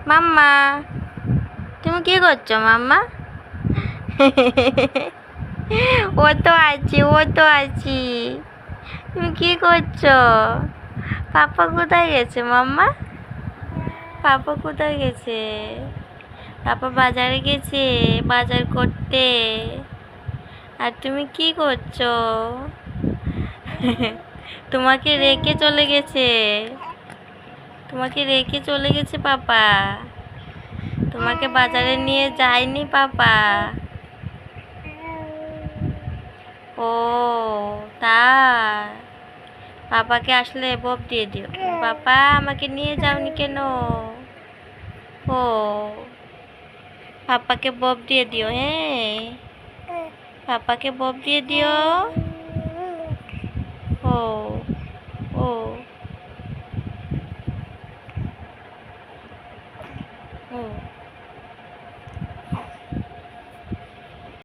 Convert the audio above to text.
মাম্মা, তুমি কি করছো মাম্মা? ও তো আছি। তুমি কি করছো? পাপা কোথায় গেছে মাম্মা? পাপা কোথায় গেছে? পাপা বাজারে গেছে বাজার করতে। আর তুমি কি করছো? তোমাকে রেখে চলে গেছে। পাপা। তোমাকে বাজারে নিয়ে যায়নি পাপা। ও তাই। পাপাকে আসলে বব দিয়ে দিও। পাপা আমাকে নিয়ে যাওনি কেন? ও, পাপাকে বব দিয়ে দিও। হ্যাঁ, পাপাকে বব দিয়ে দিও। ও ও ও